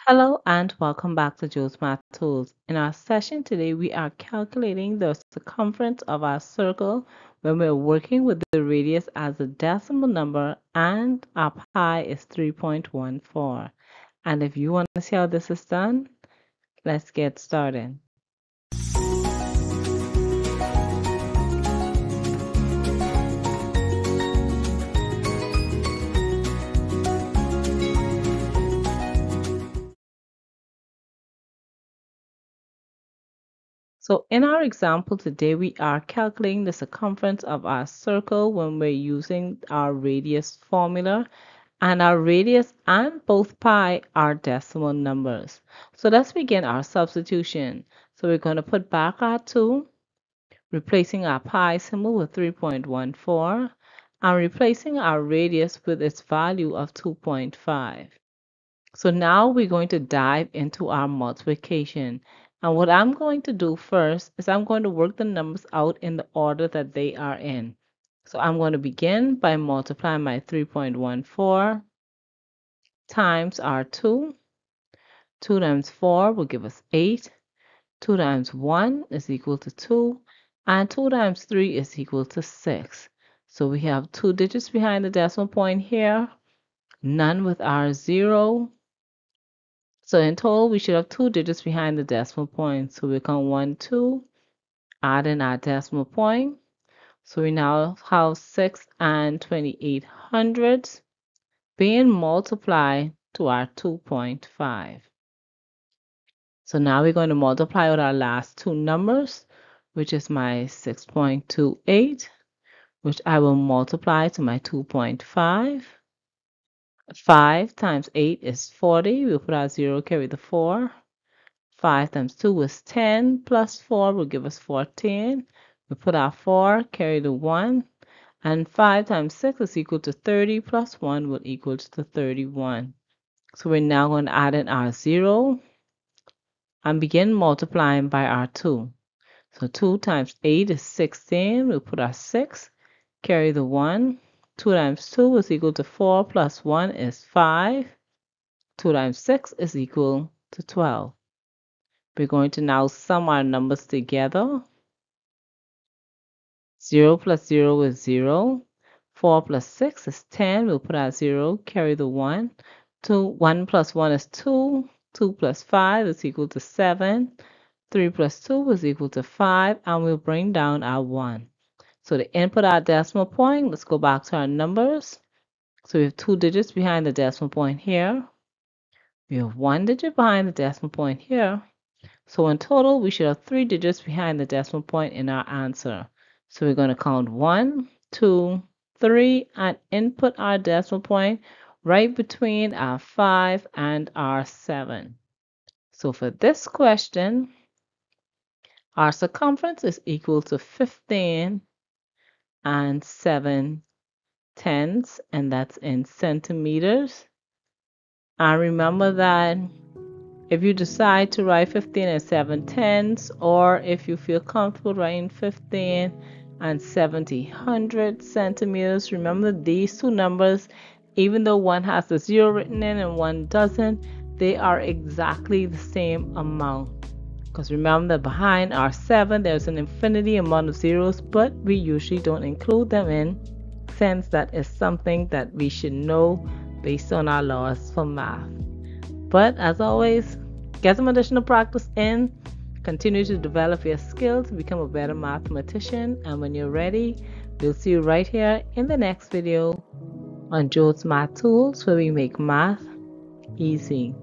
Hello and welcome back to Joe's Math Tools. In our session today, we are calculating the circumference of our circle when we're working with the radius as a decimal number and our pi is 3.14. And if you want to see how this is done, let's get started. So in our example today, we are calculating the circumference of our circle when we're using our radius formula, and our radius and both pi are decimal numbers. So let's begin our substitution. So we're going to put back our 2, replacing our pi symbol with 3.14, and replacing our radius with its value of 2.5. So now we're going to dive into our multiplication. And what I'm going to do first is I'm going to work the numbers out in the order that they are in. So I'm going to begin by multiplying my 3.14 times our 2. 2 times 4 will give us 8. 2 times 1 is equal to 2. And 2 times 3 is equal to 6. So we have 2 digits behind the decimal point here, none with our 0. So in total, we should have 2 digits behind the decimal point. So we count 1, 2, add in our decimal point. So we now have 6 and 2800 being multiplied to our 2.5. So now we're going to multiply with our last two numbers, which is my 6.28, which I will multiply to my 2.5. 5 times 8 is 40. We'll put our 0, carry the 4. 5 times 2 is 10, plus 4 will give us 14. We put our 4, carry the 1, and 5 times 6 is equal to 30, plus 1 will equal to 31. So we're now going to add in our 0 and begin multiplying by our 2. So 2 times 8 is 16. We'll put our 6, carry the 1. 2 times 2 is equal to 4, plus 1 is 5. 2 times 6 is equal to 12. We're going to now sum our numbers together. 0 plus 0 is 0. 4 plus 6 is 10. We'll put our 0, carry the 1. 1 plus 1 is 2. 2 plus 5 is equal to 7. 3 plus 2 is equal to 5. And we'll bring down our 1. So to input our decimal point, let's go back to our numbers. So we have 2 digits behind the decimal point here. We have 1 digit behind the decimal point here. So in total, we should have 3 digits behind the decimal point in our answer. So we're going to count 1, 2, 3, and input our decimal point right between our 5 and our 7. So for this question, our circumference is equal to 15 and 7/10, and that's in centimeters. And remember that if you decide to write 15 and 7/10, or if you feel comfortable writing 15 and 70 centimeters, remember these two numbers, even though one has the 0 written in and one doesn't, they are exactly the same amount. Because remember that behind our 7, there's an infinity amount of zeros, but we usually don't include them in, since that is something that we should know based on our laws for math. But as always, get some additional practice in, continue to develop your skills to become a better mathematician, and when you're ready, we'll see you right here in the next video on Joe's Math Tools, where we make math easy.